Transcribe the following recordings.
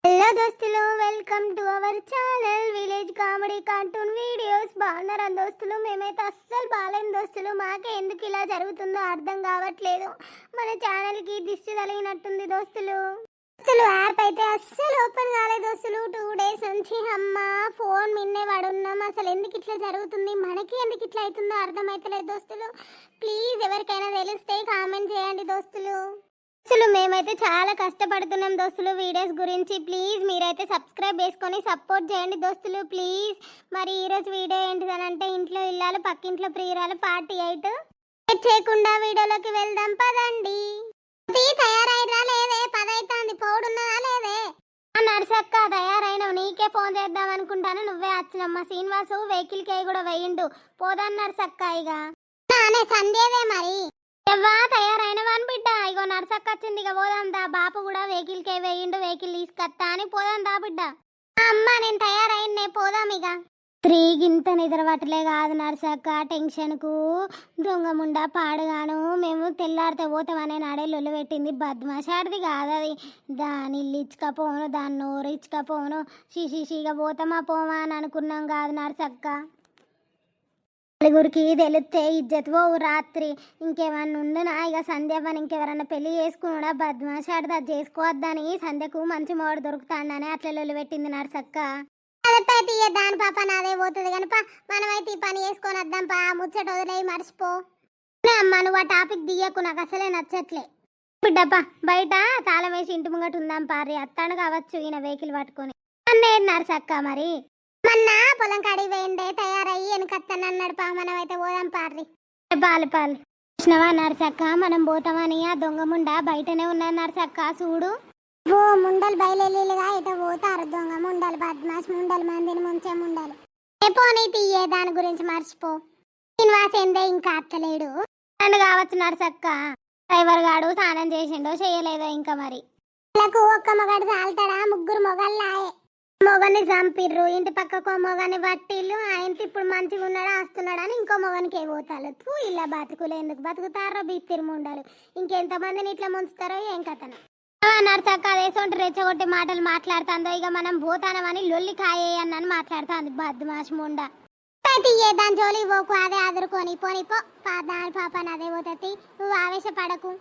Hello దోస్తులు, welcome to our channel village comedy cartoon videos. బాగున్నారా దోస్తులు? మేమైతే అస్సలు బాగాలేం దోస్తులు. మాకే ఎందుకు ఇలా జరుగుతుందో అర్థం కావట్లేదు. మన ఛానల్కి దిష్టి తగిలినట్టుంది దోస్తులు. దోస్తులు యాప్ అయితే అస్సలు ఓపెన్ కాలేదు దోస్తులు. 2 days నుంచి అమ్మ ఫోన్ మిన్నే వాడున్నాం. అసలు ఎందుకు ఇట్లా జరుగుతుంది, మనకి ఎందుకు ఇట్లా అవుతుందో అర్థమైతలేదు దోస్తులు. ప్లీజ్ ఎవరికైనా తెలిస్తే కామెంట్ చేయండి దోస్తులు. అసలు మేమైతే చాలా కష్టపడుతున్నాం దోస్తులు వీడియోస్ గురించి. ప్లీజ్ మీరైతే సబ్స్క్రైబ్ చేసుకొని సపోర్ట్ చేయండి దోస్తులు ప్లీజ్. మరి ఈరోజు వీడియో ఏంటిదనంటే ఇంట్లో ఇల్లాలు పక్కింట్లో ప్రియురాలు పార్ట్ 8. చేయకుండా వీడియోలోకి వెళ్దాం పదండి. తయారైరా లేదే? 10 అవుతుంది, పౌడున్నదా లేదే? నర్సక్క తయారైనవు, నీకే ఫోన్ చేద్దాం అనుకుంటాను, నువ్వే వచ్చినమ్మా. శ్రీనివాసు వెహికల్ కే కూడా వేయిండు, పోదాం నర్సక్క. ఇక సందేవే మరి ఎవ్వా తయారైనవా అని బిడ్డ. ఇగో నర్సక్క వచ్చింది, ఇక పోదాం దా. బాపు కూడా వెహికల్ కే వేయిండు, వెహికల్ తీసుకొస్తా అని పోదాం దా బిడ్డ. అమ్మ నేను తయారైనే, పోదాం ఇక. త్రీగింత నిద్ర పట్టలే కాదు నర్సక్క, టెన్షన్కు దొంగముండా పాడుగాను. మేము తెల్లారితే పోతామనే నాడే లొల్లు పెట్టింది. బద్మాషాడిది కాదు అది. దాని ఇల్లు ఇచ్చుకపోను, దాన్ని నోరు ఇచ్చుకపోను, షిషిషిగా పోతామా పోమా అని అనుకున్నాం కాదు నర్సక్క. నలుగురికి తెలిస్తే ఇజ్జత్ పోవు రాత్రి. ఇంకేమన్నా ఉండునా ఇక సంధ్యవ్వని ఇంకెవరన్నా పెళ్లి చేసుకున్నాడా? బద్మాషాడిది, అది చేసుకోవద్దని సంధ్యకు మంచి మోడు దొరుకుతాడని అట్లా లొల్లు పెట్టింది నర్సక్క. దాని పాప నాదే పోతుంది కనుక మనమైతే ఈ పని చేసుకొని వద్దాం పా. ముచ్చట వదిలేయి మర్చిపో. అమ్మ నువ్వు ఆ టాపిక్ దియ్యకు, నాకు అసలే నచ్చట్లే బిడ్డప్ప. బయట తాళం వేసి ఇంటి ముంగట ఉందాం పారి, అత్తాను కావచ్చు ఈయన వెహికల్ పట్టుకొని. అన్నేది నర్సక్క మరి మొన్న పొలం కాడికి వేయండే తయారయ్యి వెనకత్తనన్నాడు పా. మనం అయితే పోదాం పారి. పాలు పాలు కృష్ణవా నర్సక్క, మనం పోతామని ఆ దొంగ ముండా బయటనే ఉన్నాడు నర్సక్క చూడు. ఓ ముండలు బయలుగా ఇట పోతారు దొంగ ముండలు, బద్మాష్ ముండలు, మందిని ముంచే ముండలు. పోనీ తీయే, దాని గురించి మర్చిపో. శ్రీనివాస్ ఏందే ఇంకా అత్తలేడు నన్ను కావచ్చు నర్సక్క. డ్రైవర్ గాడు స్నానం చేసిండో చేయలేదో ఇంకా మరి. వాళ్ళకు ఒక్క మొగడు చాలుతాడా? 3 మొగళ్ళాయే. మొగని చంపిర్రు, ఇంటి పక్కకు మొగని పట్టిల్లు. ఆయనతో ఇప్పుడు మంచిగా ఉన్నాడా వస్తున్నాడా అని ఇంకో మొగనికి పోతారు. ఇలా బతుకులు ఎందుకు బతుకుతారో బిత్తిరి ముండలు. ఇంకెంతమందిని ఇట్లా ముంచుతారో ఏం కథను. నర్సక్క అదేసోంటి రెచ్చగొట్టి మాటలు మాట్లాడుతుందో. ఇక మనం పోతానమని లొల్లి కాయే అన్నని మాట్లాడుతుంది బద్మాష్ ముండ. దాని జోలి పోకు, అదే ఆదురుకొని పోని పో. దాని పాప అదే పోతుంది, నువ్వు ఆవేశపడకు.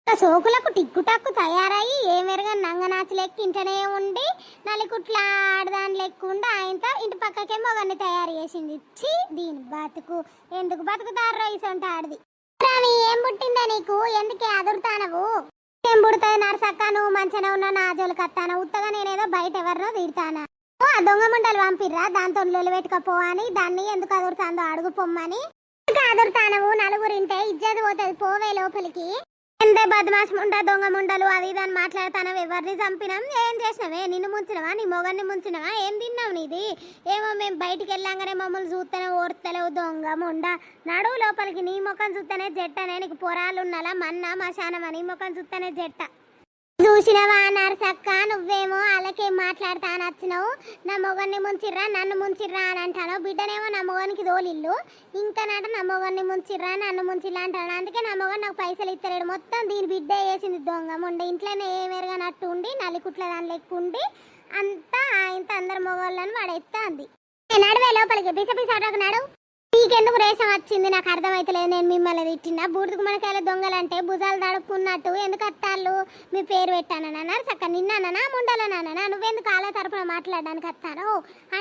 సోకులకు టిక్కు టక్కు తయారయ్యి ఏమెరగా నంగనాచి లెక్క ఇంటనే ఉండి నలుకుట్ల ఆడదాని లెక్కుండి ఆయనతో ఇంటి పక్కకే మొగన్ని తయారు చేసింది. ఛీ దీని బతుకు ఎందుకు బతుకుతారో ఇసొంటి ఆడిది. ఏం పుట్టిందా నీకు? ఎందుకే అదురుతానవు? ఏం పుడుతుంది నర్సక్క, నువ్వు మంచిగా ఉన్నా నా జోలికి వస్తాను. ఉత్తగా నేనేదో బయట ఎవరినో తిడతానా? ఓ ఆ దొంగ ముండలు పంపిర్రా దాంతో లొల్లు పెట్టుకపో అని. దాన్ని ఎందుకు అదురుతాందో అడుగు పొమ్మని. అదురుతానవు నలుగురింటే ఇజ్జత్ పోతుంది, పోవే లోపలికి. ఎంతే బద్మాష్ ముండా దొంగ ముండలు అది దాన్ని మాట్లాడతానవు. ఎవరిని చంపినాం, ఏం చేసినవే? నిన్ను ముంచినవా? నీ మొగన్ని ముంచినవా? ఏం తిన్నావు నీది? ఏమో మేము బయటికి వెళ్ళాగానే మమ్మల్ని చూస్తేనే ఓర్తలేవు దొంగ ముండా. నడువు లోపలికి. నీ ముఖం చూస్తేనే జట్టనే, నీకు పొరాలు ఉన్నాలా మన్నా మశానమా? నీ ముఖం చూస్తేనే జట్ట. చూసినవా నర్సక్క, నువ్వేమో అలాకేం మాట్లాడతా అని వచ్చినావు. నా మొగన్ని ముంచిర్రా నన్ను ముంచిర్రా అని అంటాను. బిడ్డనేమో నా మొగనికి దోలిల్లు, ఇంకా నాట నా మొగన్ని ముంచిర్రా నన్ను ముంచిర్రా అంటాను. అందుకే నా మొగన్ నాకు పైసలు ఇస్తలేడు. మొత్తం దీని బిడ్డ వేసింది దొంగ ముండ. ఇంట్లోనే ఏమెరగనట్టు ఉండి నలికుట్ల దాని లెక్కుండి అంతా ఆయనతో అందరు మొగోళ్ళని వాడెత్తా అంది. నడువే లోపలికి, పిస పిసాటకు నడువు. నీకెందుకు రేషం వచ్చింది నాకు అర్థమైతలేదు. నేను మిమ్మల్ని తిట్టినా? బూడిదకు మనకాయల దొంగలంటే భుజాలు దడుపుకున్నట్టు ఎందుకు అత్తాళ్ళు మీ పేరు పెట్టానన్నా చక్క నిన్నానా ముండలనా? నువ్వెందుకు అలా తరపున మాట్లాడడానికి వస్తాను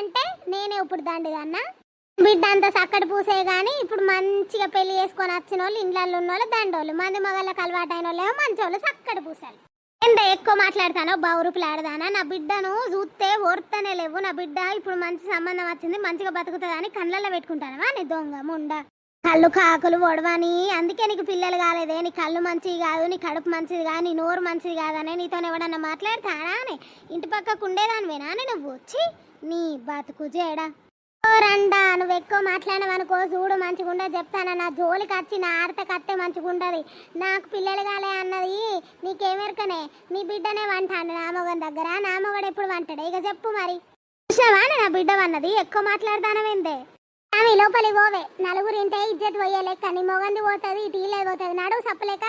అంటే నేనే ఇప్పుడు దండిదన్నా. బిడ్డ అంతా చక్కటి పూసే గానీ ఇప్పుడు మంచిగా పెళ్లి చేసుకొని వచ్చిన వాళ్ళు, ఇండ్లలో ఉన్న వాళ్ళు దండోళ్ళు, మంది మగళ్ళకి అలవాటు అయిన వాళ్ళు మంచోళ్ళు చక్కటి పూసాలు. ఎంత ఎక్కువ మాట్లాడతానో బౌరుపులాడదానా? నా బిడ్డను చూస్తే ఓర్తనే లేవు. నా బిడ్డ ఇప్పుడు మంచి సంబంధం వచ్చింది, మంచిగా బతుకుతుంది అని కళ్ళల్లో పెట్టుకుంటానవా నీ దొంగ ముండ? కళ్ళు కాకులు ఒడవని, అందుకే నీకు పిల్లలు కాలేదే. నీ కళ్ళు మంచిది కాదు, నీ కడుపు మంచిది కాదు, నీ నోరు మంచిది కాదనే నీతో ఎవడన్నా మాట్లాడతానా అని? ఇంటి పక్కకు ఉండేదానివేనా అని నువ్వు వచ్చి నీ బతుకు చేయడా? రండా నువ్వు ఎక్కువ మాట్లాడవనుకో చూడు మంచిగుండా చెప్తాను. నా జోలికి వచ్చి నా ఆడత కత్తే మంచిగుండదు. నాకు పిల్లలు కాలే అన్నది నీకేమెరకనే? నీ బిడ్డనే వంటాడు నా మొగన్ దగ్గర. నా మొగడు ఎప్పుడు వంటాడు? ఇక చెప్పు మరి. చూసావా నా బిడ్డ అన్నది? ఎక్కువ మాట్లాడతానవేందే? ఆమె లోపలి పోవే. నలుగురింటే ఇజ్జత్ పోయే లెక్క నీ మొగంది పోతుంది, ఇటీలే పోతుంది. నడువు సప్పలేక.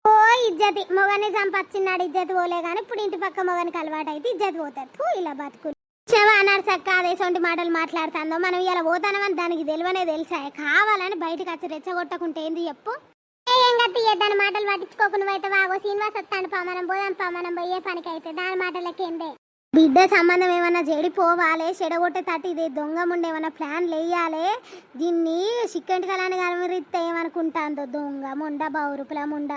ఓ ఇజ్జతి మొగని సంపచ్చిన్నాడు ఇజ్జతి పోలే గాని ఇప్పుడు ఇంటి పక్క మొగనికి అలవాటు అయితే ఇజ్జతి పోతాడు ఇలా బతుకులు చెవా నర్సక్క అదేసొంటి మాటలు మాట్లాడుతుందో మనం ఇలా పోతానమని దానికి తెలివనే తెలుసా కావాలని బయటకు వచ్చి రెచ్చగొట్టకుంటే ఏంది చెప్పు ఏం గట్టి దాని మాటలు పట్టించుకోకుండా అయితే వాగో శ్రీనివాస్ వస్తాడు పామనం పోయే పనికి అయితే దాని మాటలకేందే బిడ్డ సంబంధం ఏమన్నా చెడిపోవాలి చెడగొట్టే తట్టు ఇది దొంగ ముండ ఏమన్నా ప్లాన్ వేయాలి దీన్ని చిక్కంటి కలాన్ని కలవరిస్తే ఏమనుకుంటాందో దొంగ ముండ బౌరుపుల ముండ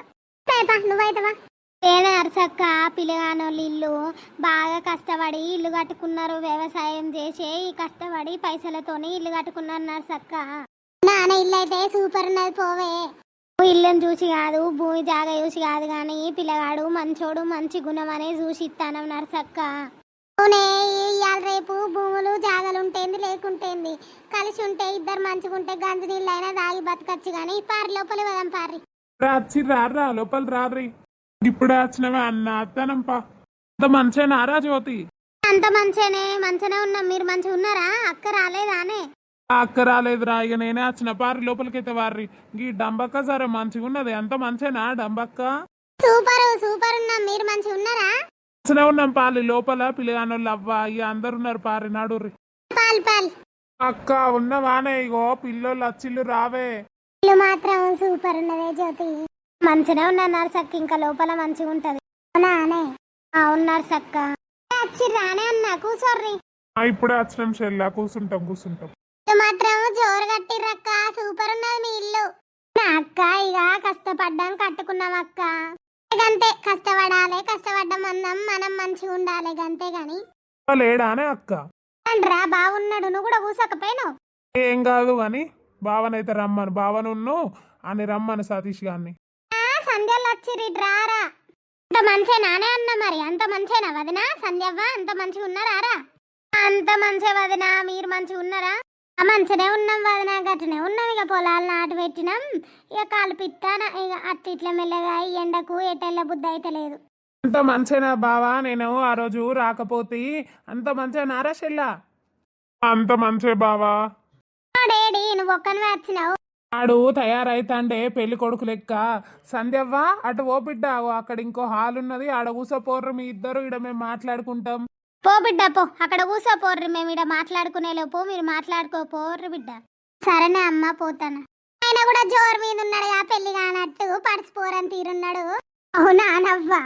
నువ్వైతవా ఏనా అరసక్క పిల్లగానోళ్ళు ఇల్లు బాగా కష్టపడి ఇల్లు కట్టుకున్నారు వ్యవసాయం చేసి ఈ కష్టపడి పైసలతోని ఇల్లు కట్టుకున్నారు నర్సక్క నాన్న ఇల్లు అయితే సూపర్ ఉన్నది పోవే ఇల్లుని చూసి కాదు భూమి జాగా చూసి కాదు కానీ పిల్లగాడు మంచోడు మంచి గుణం అనే చూసి ఇస్తాను నర్సక్క అవునే ఇవాళ రేపు భూములు జాగాలు ఉంటేంది లేకుంటేంది కలిసి ఉంటే ఇద్దరు మంచిగుంటే గంజి నీళ్ళు అయినా దాగి బతకచ్చు కానీ పారి లోపల వదాం పారి రాచి రారా లోపల రారి ఇప్పుడు వచ్చినవే అన్న అత్తనంపా అంత మంచేనారా జ్యోతి అంత మంచిగానే ఉన్నాం మీరు మంచిగా ఉన్నారా అక్క రాలేదానే అక్క రాలేదురా ఇక నేనే వచ్చిన పారి లోపలికైతే వారి ఈ డంబక్క సరే మంచిగా ఉన్నది అంత మంచేనా డంబక్క సూపర్ ఉన్నాం మీరు మంచిగా ఉన్నారా మంచిగా ఉన్నాం పాలి లోపల పిల్లగానోళ్ళు అవ్వ ఇక అందరు ఉన్నారు పారి నాడుర్రి పాల్ అక్క ఉన్నవానే ఇగో పిల్లోళ్ళు వచ్చిల్లు రావే ఇల్లు మాత్రం సూపర్ ఉన్నదే జ్యోతి మంచిగా ఉన్నారు నర్సక్క ఇంకా లోపల మంచిగా ఉంటది అవును నర్సక్క వచ్చి రానే అన్నా కూర్చోర్రి ఇప్పుడే వచ్చినాం చెల్లా కూర్చుంటాం ఇల్లు మాత్రం జోరు కట్టిర్రక్క సూపర్ ఉన్నది మీ ఇల్లు నా అక్క ఇక కష్టపడ్డాం కట్టుకున్నాం అక్క గంతే కష్టపడ్డం అన్నాం మనం మంచిగా ఉండాలి గంతే గాని లేడానే అక్క రా బాగున్నాడు నువ్వు కూడా కూసకపోయినావు ఏం కాదు గాని బావనైతే రమ్మను బావనున్ను అని రమ్మను సతీష్ గారిని సంధ్యలు వచ్చిర్రి రారా అంత మంచేనానే అన్న మరి అంత మంచేనా వదినా సంధ్యవ్వ అంత మంచిగా ఉన్నారా అంత మంచి వదినా మీరు మంచిగా ఉన్నారా మంచినే ఉన్నాం వదినా గట్టనే ఉన్నాం ఇక పొలాలు నాటు పెట్టినాం ఇక కాలు పిత్తాన ఇక అట్ట ఇట్లా మెల్లగా ఈ ఎండకు ఎటెళ్ళ బుద్ధి అయితే లేదు అంత మంచేనా బావా నేను ఆ రోజు రాకపోతే అంత మంచేనారా చెల్లా అంత మంచే బావా డేడీ నువ్వు ఒక్కనివే వచ్చినావు ఆడు తయారైతాండే పెళ్లి కొడుకు లెక్క సంధ్యవ్వ అటు ఓ బిడ్డ అక్కడ ఇంకో హాల్ ఉన్నది ఆడ కూసోపోర్రు మీ ఇద్దరు ఇడ మేము మాట్లాడుకుంటాం పో బిడ్డ పో అక్కడ కూసోపోర్రి మేము ఇడ మాట్లాడుకునే లోపు మీరు మాట్లాడుకోపోర్రి బిడ్డ సరేనే అమ్మ పోతాను ఆయన కూడా జోరు మీద ఉన్నాడుగా పెళ్లి కానట్టు పడిచిపోరని తీరున్నాడు అవునా నవ్వా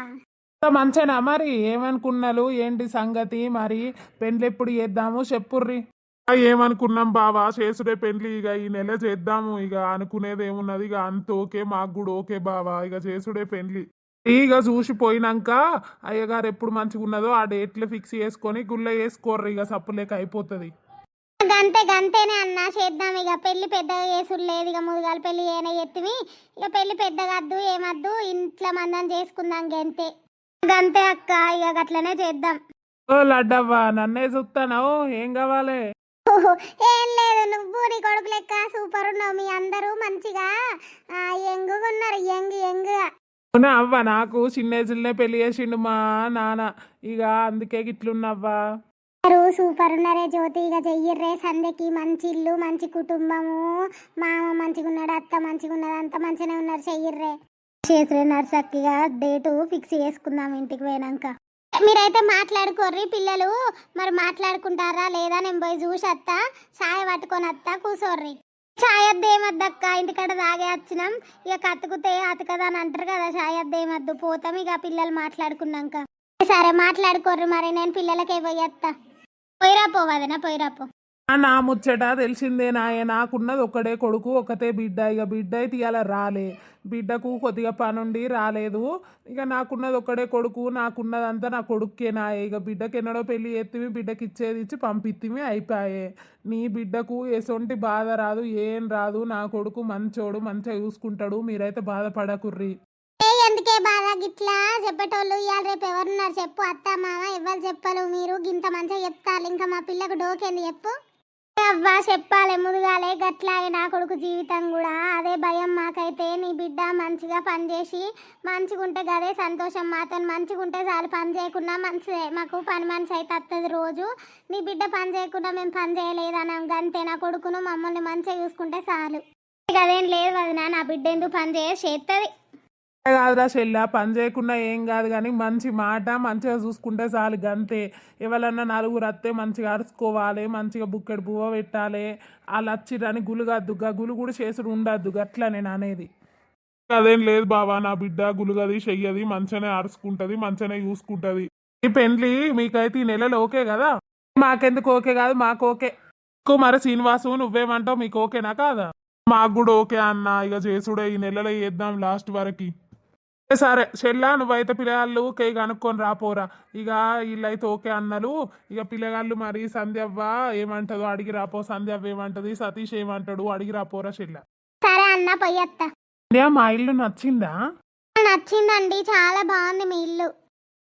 అంత మంచేనా మరి ఏమనుకున్నాలు ఏంటి సంగతి మరి పెళ్లి ఎప్పుడు చేద్దాము చెప్పుర్రి ఏమనుకున్నాం బావా చేసుడే పెళ్లి ఇక ఈ నెల చేద్దాము ఇక అనుకునేది ఏమున్నది ఇక అంత ఓకే మాకు కూడా ఓకే బావా ఇక చేసుడే పెళ్లి ఇక చూసిపోయినాక అయ్యగారు ఎప్పుడు మంచిగా ఉన్నదో ఆ డేట్లు ఫిక్స్ చేసుకొని గుళ్ళ వేసుకోర్రు ఇక సప్పులేక అయిపోతుంది గంతేనే అన్నా చేద్దాం ఇక పెళ్లి పెద్దగా చేసుడు లేదు ఇక ముదుగాలు పెళ్లి ఏనా ఎత్తివి ఇక పెళ్లి పెద్దగా వద్దు ఏమద్దు ఇంట్లో మందం చేసుకుందాం గంతే గంతే అక్క ఇక గట్లనే చేద్దాం ఓ లడ్డవ్వా నన్నే చూస్తానావు ఏం కావాలి ఏం లేదు నువ్వు నీ కొడుకు లెక్క సూపర్ ఉన్నావు మీ అందరూ మంచిగా యంగుగా ఉన్నారు యంగుగా అవ్వ నాకు చిన్న పెళ్లి చేసిండు మా నాన్న ఇక అందుకే గిట్లున్నవ్వా సూపర్ ఉన్నారే జ్యోతి ఇక చెయ్యర్రే సంధ్యకి మంచి ఇల్లు మంచి కుటుంబము మామ మంచిగా ఉన్నాడు అత్త మంచిగా ఉన్నది అంత మంచిగానే ఉన్నారు చెయ్యర్రే చేసే నర్సక్కిగా డేటు ఫిక్స్ చేసుకుందాం ఇంటికి పోయినాక మీరైతే మాట్లాడుకోర్రి పిల్లలు మరి మాట్లాడుకుంటారా లేదా నేను పోయి చూసి వస్తా ఛాయ్ పట్టుకొని వస్తా కూర్చోర్రి ఛాయ్ అద్దేమద్దక్క ఇంటికాడ తాగే వచ్చినాం ఇక కతుకుతే అతకదా అని అంటారు కదా ఛాయ్ అద్దేమద్దు పోతాం ఇక పిల్లలు మాట్లాడుకున్నాక సరే మాట్లాడుకోర్రి మరి నేను పిల్లలకే పోయేస్తా పోయిరాపో వదనా పోయిరాపో నా ముచ్చట తెలిసిందే నాకున్నది ఒక్కడే కొడుకు ఒకతే బిడ్డ ఇక బిడ్డ అయితే ఇవాళ రాలే బిడ్డకు కొద్దిగా పనుండి రాలేదు ఇక నాకున్నది ఒక్కడే కొడుకు నాకున్నదంతా నా కొడుకేనా ఇక బిడ్డకి ఎన్నడో పెళ్లి ఎత్తిమి బిడ్డకి ఇచ్చేది ఇచ్చి పంపిత్తిమి అయిపోయే నీ బిడ్డకు ఎసొంటి బాధ రాదు ఏం రాదు నా కొడుకు మంచోడు మంచిగా చూసుకుంటాడు మీరైతే బాధపడకుర్రి ఎందుకే బాధ గిట్లా చెప్పేటోళ్ళు ఇవాళ రేపు ఎవరున్నారు చెప్పు అత్త మామ ఎవరు చెప్పాలి మీరు గింత మంచిగా చెప్తారు ఇంకా మా పిల్లకు డోకేంది చెప్పు అవ్వా చెప్పాలి ముదుగాలే గట్లాగే నా కొడుకు జీవితం కూడా అదే భయం మాకైతే నీ బిడ్డ మంచిగా పనిచేసి మంచిగుంటే గదే సంతోషం మాతో మంచిగుంటే చాలు పని చేయకుండా మంచిదే మాకు పని మనిషి అయితే వస్తుంది రోజు నీ బిడ్డ పని చేయకుండా మేము పని చేయలేదన్నాం గంతే నా కొడుకును మమ్మల్ని మంచిగా చూసుకుంటే చాలు అదేం లేదు వదినా నా బిడ్డ ఎందుకు పని చేస్తుంది కాదురా చెల్ల, పని చేయకుండా ఏం కాదు కానీ మంచి మాట మంచిగా చూసుకుంటే చాలు గంతే. ఎవరన్నా నలుగురు వస్తే మంచిగా అరుచుకోవాలి, మంచిగా బుక్కెడు పువ్వ పెట్టాలి. వాళ్ళు వచ్చిరని గులుగద్దు, గులు కూడా చేసుడు ఉండద్దు, గట్లా నేను అనేది. అదేం లేదు బావా, నా బిడ్డ గులుగది చెయ్యది, మంచిగానే అరుచుకుంటది, మంచిగానే చూసుకుంటది. ఈ పెండ్లి మీకైతే ఈ నెలలో ఓకే కదా? మాకెందుకు ఓకే కాదు, మాకు ఓకే. మరి శ్రీనివాసు నువ్వేమంటావు, మీకు ఓకేనా కాదా? మాకు కూడా ఓకే అన్న, ఇక చేసుడే ఈ నెలలో చేద్దాం లాస్ట్ వరకు. సరే చెల్లా, నువ్వైతే పిల్లగాళ్ళు కేక్ కనుక్కొని రాపోరా. ఇక వీళ్ళైతే ఓకే అన్నారు. ఇక పిల్లగాళ్ళు మరి సంధ్యవ్వ ఏమంటదో అడిగి రాపో, సంధ్యవ్వ ఏమంటది, సతీష్ ఏమంటాడు అడిగి రాపోరా చెల్ల. సరే అన్న పొయ్యత్తా. మా ఇల్లు నచ్చిందా? నచ్చిందండి, చాలా బాగుంది మీ ఇల్లు.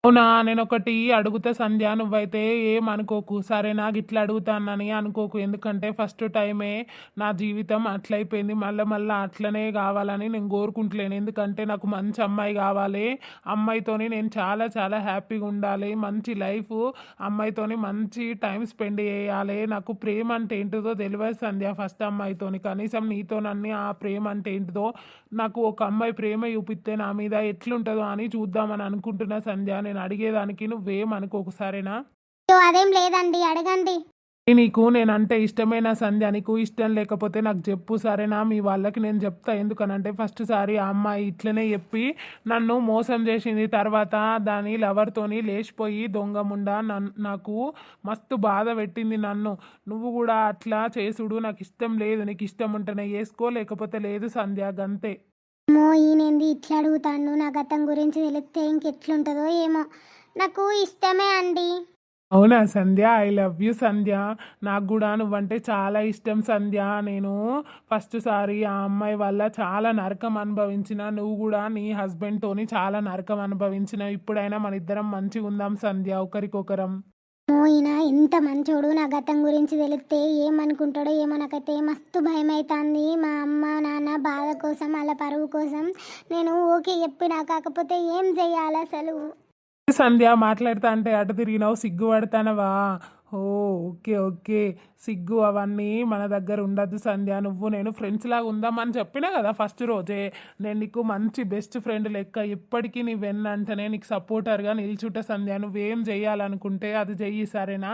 అవునా, నేను ఒకటి అడుగుతా సంధ్య, నువ్వైతే ఏమనుకోకు సరేనా? గిట్లా అడుగుతానని అనుకోకు, ఎందుకంటే ఫస్ట్ టైమే నా జీవితం అట్లయిపోయింది. మళ్ళీ అట్లనే కావాలని నేను కోరుకుంటలేను. ఎందుకంటే నాకు మంచి అమ్మాయి కావాలి, అమ్మాయితోని నేను చాలా చాలా హ్యాపీగా ఉండాలి, మంచి లైఫ్ అమ్మాయితోని మంచి టైం స్పెండ్ చేయాలి. నాకు ప్రేమ అంటే ఏంటిదో తెలియదు సంధ్య ఫస్ట్ అమ్మాయితోని, కనీసం నీతోనన్నీ ఆ ప్రేమ అంటే ఏంటిదో నాకు ఒక అమ్మాయి ప్రేమ చూపిస్తే నా మీద ఎట్లుంటుందో అని చూద్దామని అనుకుంటున్నా సంధ్య. నేను అడిగేదానికి నువ్వేమనుకోకు సరేనా? అదేం లేదండి, అడగండి. నీకు నేనంటే ఇష్టమైన సంధ్య, నీకు ఇష్టం లేకపోతే నాకు చెప్పు సరేనా? మీ వాళ్ళకి నేను చెప్తా. ఎందుకనంటే ఫస్ట్ సారి ఆ అమ్మాయి ఇట్లనే చెప్పి నన్ను మోసం చేసింది, తర్వాత దాని లవర్తోని లేచిపోయి దొంగముండా నాకు మస్తు బాధ పెట్టింది నన్ను. నువ్వు కూడా అట్లా చేసుడు నాకు ఇష్టం లేదు. నీకు ఇష్టం ఉంటేనే వేసుకో, లేకపోతే లేదు సంధ్య, గంతే. ఏమో ఈయనేంది ఇట్లా అడుగుతాను, నా గతం గురించి తెలిస్తే ఇంకెట్లుంటుందో ఏమో. నాకు ఇష్టమే అండి. అవునా సంధ్య, ఐ లవ్ యూ సంధ్య. నాకు కూడా నువ్వంటే చాలా ఇష్టం సంధ్య. నేను ఫస్ట్ సారి ఆ అమ్మాయి వల్ల చాలా నరకం అనుభవించిన, నువ్వు కూడా నీ హస్బెండ్తోని చాలా నరకం అనుభవించిన. ఇప్పుడైనా మన ఇద్దరం మంచిగా ఉందాం సంధ్య, ఒకరికొకరం. ఈయన ఎంత మంచోడు, నా గతం గురించి తెలిస్తే ఏమనుకుంటాడో ఏమో. నాకైతే మస్తు భయం అవుతుంది. మా అమ్మ నాన్న బాధ కోసం, వాళ్ళ పరువు కోసం నేను ఓకే చెప్పినా, కాకపోతే ఏం చెయ్యాలి అసలు? సంధ్య మాట్లాడుతా అంటే అటు తిరిగినావు, సిగ్గుపడతానవా? ఓ ఓకే ఓకే, సిగ్గు అవన్నీ మన దగ్గర ఉండద్దు సంధ్య. నువ్వు నేను ఫ్రెండ్స్ లాగా ఉందామని చెప్పినా కదా ఫస్ట్ రోజే. నేను నీకు మంచి బెస్ట్ ఫ్రెండ్ లెక్క ఎప్పటికీ నీ వెన్నంటనే నీకు సపోర్టర్గా నిల్చుంటా సంధ్య. నువ్వేం చేయాలనుకుంటే అది చెయ్యి సరేనా?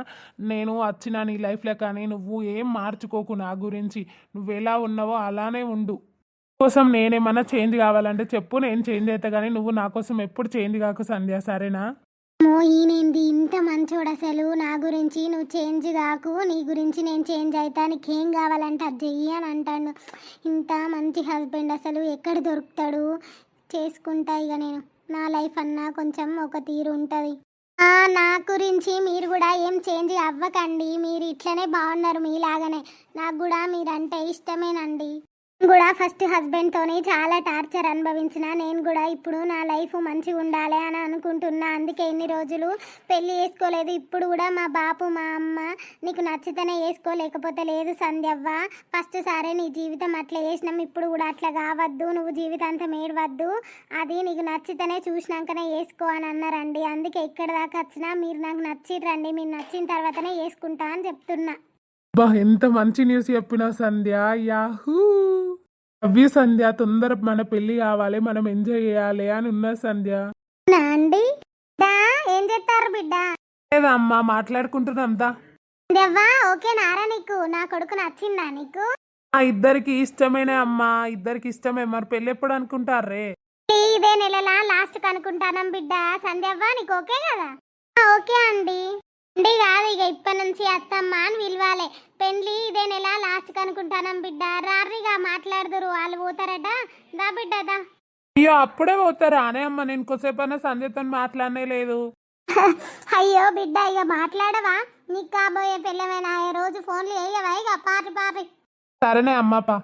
నేను వచ్చిన నీ లైఫ్లో కానీ నువ్వు ఏం మార్చుకోకు, నా గురించి నువ్వు ఎలా ఉన్నావో అలానే ఉండు. కోసం నేనేమన్నా చేంజ్ కావాలంటే చెప్పు, నేను చేంజ్ అవుతా, కానీ నువ్వు నా కోసం ఎప్పుడు చేంజ్ కాకు సంధ్య, సరేనా? ఈయనేంది ఇంత మంచోడు అసలు? నా గురించి నువ్వు చేంజ్ కాకు, నీ గురించి నేను చేంజ్ అవుతా, నీకేం కావాలంటే అది చెయ్యి అని అంటాడు. ఇంత మంచి హస్బెండ్ అసలు ఎక్కడ దొరుకుతాడు? చేసుకుంటా ఇక నేను. నా లైఫ్ అన్నా కొంచెం ఒక తీరు ఉంటుంది. నా గురించి మీరు కూడా ఏం చేంజ్ అవ్వకండి, మీరు ఇట్లనే బాగున్నారు మీలాగానే. నాకు కూడా మీరంటే ఇష్టమేనండి. కూడా ఫస్ట్ హస్బెండ్తోని చాలా టార్చర్ అనుభవించిన, నేను కూడా ఇప్పుడు నా లైఫ్ మంచిగా ఉండాలి అని అనుకుంటున్నా. అందుకే ఇన్ని రోజులు పెళ్ళి చేసుకోలేదు. ఇప్పుడు కూడా మా బాపు మా అమ్మ నీకు నచ్చితేనే వేసుకో, లేకపోతే లేదు సంధ్యవ్వ, ఫస్ట్ సారే నీ జీవితం అట్లా చేసినాం, ఇప్పుడు కూడా అట్లా కావద్దు, నువ్వు జీవితాంతం ఏడవద్దు, అది నీకు నచ్చితేనే చూసినాకనే వేసుకో అని అన్నారండి. అందుకే ఇక్కడ దాకా వచ్చినా, మీరు నాకు నచ్చిర్రండి, మీరు నచ్చిన తర్వాతనే వేసుకుంటా అని చెప్తున్నా. బా ఎంత మంచి న్యూస్ చెప్పినావు సంధ్య, యాహూ! లవ్ యూ సంధ్య. తొందర మన పెళ్ళి కావాలి, మనం ఎంజాయ్ చేయాలి అని ఉన్నా సంధ్య. అండి ఏం చేస్తారు బిడ్డ? లేదమ్మా, మాట్లాడుకుంటున్నాం దా. ఓకే నారా, నీకు నా కొడుకు నచ్చిందా నీకు? ఆ ఇద్దరికి ఇష్టమైన అమ్మా, ఇద్దరికి ఇష్టమే. మరి పెళ్ళి ఎప్పుడు అనుకుంటారే? ఇదే నెలలా లాస్ట్ కి అనుకుంటానం బిడ్డ. సంధ్యవ్వ నీకు ఓకే కదా? ఓకే అండి. అండి కాదు, ఇక ఇప్పటి నుంచి అత్తమ్మ అని పిలవాలి. పెళ్ళి ఇదే నెల లాస్ట్ కి అనుకుంటానం బిడ్డ. రారిగా మాట్లాడదురు, వాళ్ళు పోతారట. దా బిడ్డ దా. అయ్యో అప్పుడే పోతారా అనే అమ్మ? నేను కొద్దిసేపైనా సంధ్యతో మాట్లాడనే లేదు. అయ్యో బిడ్డ, ఇక మాట్లాడవా? నీకు కాబోయే పిల్లమేనా? రోజు ఫోన్లు వేయవా? ఇక పారి పారి. సరేనే అమ్మపా.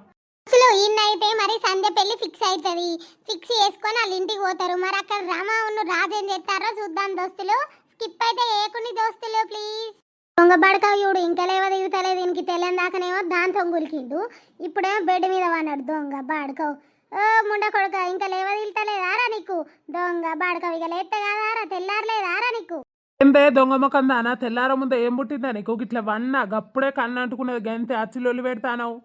అసలు ఈయనైతే మరి సంధ్య పెళ్లి ఫిక్స్ అవుతుంది. ఫిక్స్ చేసుకొని వాళ్ళ ఇంటికి పోతారు. మరి అక్కడ రామా ఉన్న రాజేం చేస్తారో చూద్దాం దోస్తులు. స్కిప్ అయితే ఏకుని దోస్తులు ప్లీజ్. దొంగ బడతావు చూడు, ఇంకా లేవ దిగుతలేదు. దీనికి తెలియని దాకానేమో దాంతో గురికిండు, ఇప్పుడేమో బెడ్ మీద పన్నాడు దొంగ బాడుకవు. ఓ ముండ కొడుక, ఇంకా లేవ దిగుతలేదారా నీకు? దొంగ బాడుకవు, ఇక లేస్తే కాదారా? తెల్లారలేదారా నీకు? ఏందే దొంగ మొక్కం దానా? తెల్లార ముందు ఏం పుట్టిందా నీకు? ఇట్లా వన్నా గప్పుడే కన్ను అంటుకున్నది గంతే, అచ్చిలొల్లి పెడతానవు.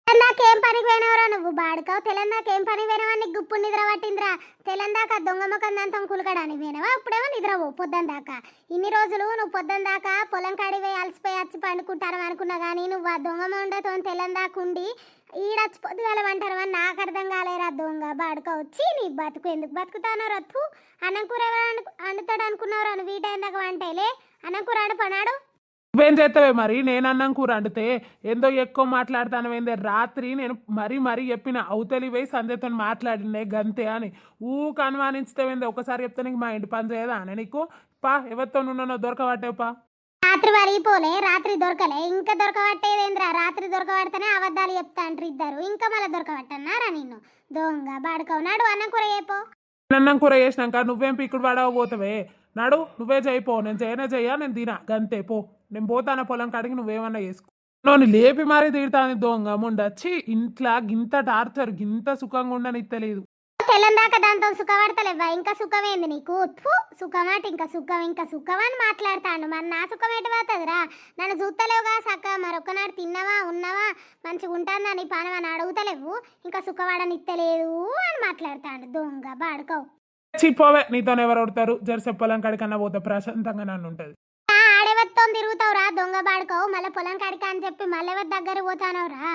తెలందాకేం పనికి పోయినవరా నువ్వు బాడుకావు? తెలందాకేం పని పోయినవా? నీకు గుప్పు నిద్ర పట్టిందిరా? తెలందాక దొంగ ముఖం దంతం కులకడానికి పోయినవా? ఇప్పుడేమో నిద్రపో పొద్దున దాకా. ఇన్ని రోజులు నువ్వు పొద్దున దాకా పొలం కాడి పోయి అలసిపోయి వచ్చి పండుకుంటారు అనుకున్నా కానీ నువ్వు ఆ దొంగ ముండతో తెలందాకుండి ఈడచ్చి పొద్దుగాల వంటారు అని నాకు అర్థం కాలేరా దొంగ బాడుక వచ్చి నీ బతుకు ఎందుకు బతుకుతానో రత్తు. అన్నం కూర వండుతాడు అనుకున్నావురా నువ్వు ఈ టైం దాకా వంటేలే. అన్నం కూర పనాడు నువ్వేం చేస్తావే మరి? నేను అన్నం కూర అండితే ఏందో ఎక్కువ మాట్లాడతాను ఏందే. రాత్రి నేను మరీ చెప్పిన అవతలి పోయి సంధ్యతో మాట్లాడినే గంతే అని. ఊకు అనుమానించుతావేందే? ఒకసారి చెప్తే నీకు మా ఇంటి పని చేయదా అని నీకు? పా ఎవరితో ఉన్నానో దొరకబట్టేపా. రాత్రి వరిగిపోలే, రాత్రి దొరకలే, ఇంకా దొరకబట్టేదేంద్రా? రాత్రి దొరకబడితేనే అబద్ధాలు చెప్తా అంటారు ఇద్దరు, ఇంకా మళ్ళీ దొరకబట్టన్నారా నిన్ను దొంగ బాడుకవు? నాడు అన్నం కూర చేయపో. అన్నం కూర చేసినాక నువ్వేం పిక్కుడు పడవపోతావే? నాడు నువ్వే చేయిపో. నేను చేయనా నేను తినా గంతే పో. నేను పోతాన పొలం కాడికి, నువ్వేమన్నా చేసుకో. నన్ను లేపి మరీ తిడతాను దొంగ ముండొచ్చి. ఇంట్లో గింత టార్చర్ గింత సుఖంగా ఉండనిత్తలేదు. తెల్లందాక దాంతో సుఖపడతలేవా? ఇంకా సుఖమేంది నీకు? సుఖమాట ఇంకా సుఖం అని మాట్లాడతాను. మరి నా సుఖం ఎటు పోతుందిరా? నన్ను చూస్తలేవుగా సక్క. మరొకనాడు తిన్నావా ఉన్నావా మంచిగా ఉంటాందా నీ పానం అని అడుగుతలేవు, ఇంకా సుఖపడనిత్తలేదు అని మాట్లాడతాడు దొంగ బాడుకోవు. చిపోవే, నీతో ఎవరు కొడతారు? జరసే పొలం కాడికన్నా పోతే ప్రశాంతంగా నన్ను ఉంటుంది. ఆడెవరితో తిరుగుతావురా దొంగ బాడుకోవు? మళ్ళీ పొలం కాడికి అని చెప్పి మళ్ళీ ఎవరి దగ్గర పోతానవురా?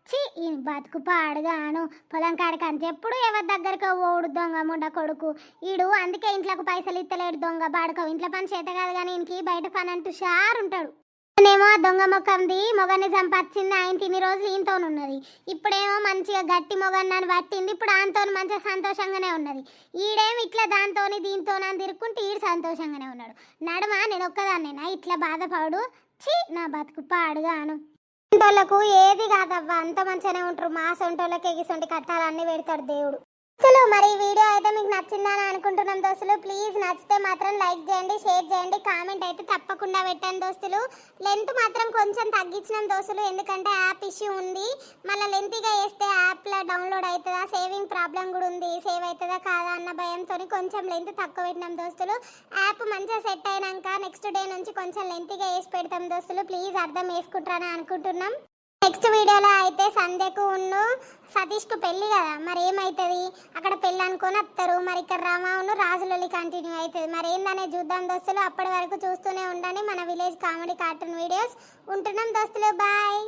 చి ఈ బతుకు పాడుగాను. పొలం కాడికి అని చెప్పుడు ఎవరి దగ్గరకు ఓడు దొంగ ముండ కొడుకు ఈడు. అందుకే ఇంట్లోకి పైసలు ఇత్తలేడు దొంగ బాడుకోవు. ఇంట్లో పని చేత కాదు కానీ ఇంటికి బయట పని అంటూ షార్ ఉంటాడు. నేమో ఆ దొంగ మొక్కంది మొగన్ని సంపాదించింది ఆయన ఇన్ని రోజులు ఈయనతోనున్నది. ఇప్పుడేమో మంచిగా గట్టి మొగన్ని అని పట్టింది. ఇప్పుడు ఆయనతో మంచిగా సంతోషంగానే ఉన్నది. ఈడేమో ఇట్లా దాంతోని దీంతోనని తిరుక్కుంటే ఈడు సంతోషంగానే ఉన్నాడు. నడుమ నేను ఒక్కదాన్నేనా ఇట్లా బాధపడు? చి నా బతుకు పాడుగాను. సొంటోళ్ళకు ఏది కాదవ్వ, అంత మంచిగానే ఉంటారు. మా సొంటోళ్ళకి ఎగిసొంటి కట్టాలన్నీ పెడతాడు దేవుడు. దోస్తులు మరి ఈ వీడియో అయితే మీకు నచ్చిందని అనుకుంటున్నాం దోస్తులు. ప్లీజ్ నచ్చితే మాత్రం లైక్ చేయండి, షేర్ చేయండి, కామెంట్ అయితే తప్పకుండా పెట్టండి దోస్తులు. లెంత్ మాత్రం కొంచెం తగ్గించినాం దోస్తులు, ఎందుకంటే యాప్ ఇష్యూ ఉంది. మళ్ళీ లెంతీగా వేస్తే యాప్లో డౌన్లోడ్ అవుతుందా, సేవింగ్ ప్రాబ్లం కూడా ఉంది, సేవ్ అవుతుందా కాదా అన్న భయంతో కొంచెం లెంత్ తక్కువ పెట్టినాం దోస్తులు. యాప్ మంచిగా సెట్ అయినాక నెక్స్ట్ డే నుంచి కొంచెం లెంతీగా వేసి పెడతాం దోస్తులు. ప్లీజ్ అర్థం వేసుకుంటారని అనుకుంటున్నాం. నెక్స్ట్ వీడియోలో అయితే సంధ్యకు ఉన్ను సతీష్కు పెళ్ళి కదా, మరి ఏమవుతుంది అక్కడ పెళ్ళి అనుకొని వస్తారు. మరి ఇక్కడ రామాను రాజులొల్లి కంటిన్యూ అవుతుంది. మరి ఏందనే చూద్దాం దోస్తులు. అప్పటి వరకు చూస్తూనే ఉండండి మన విలేజ్ కామెడీ కార్టూన్ వీడియోస్. ఉంటున్నాం దోస్తులు, బాయ్.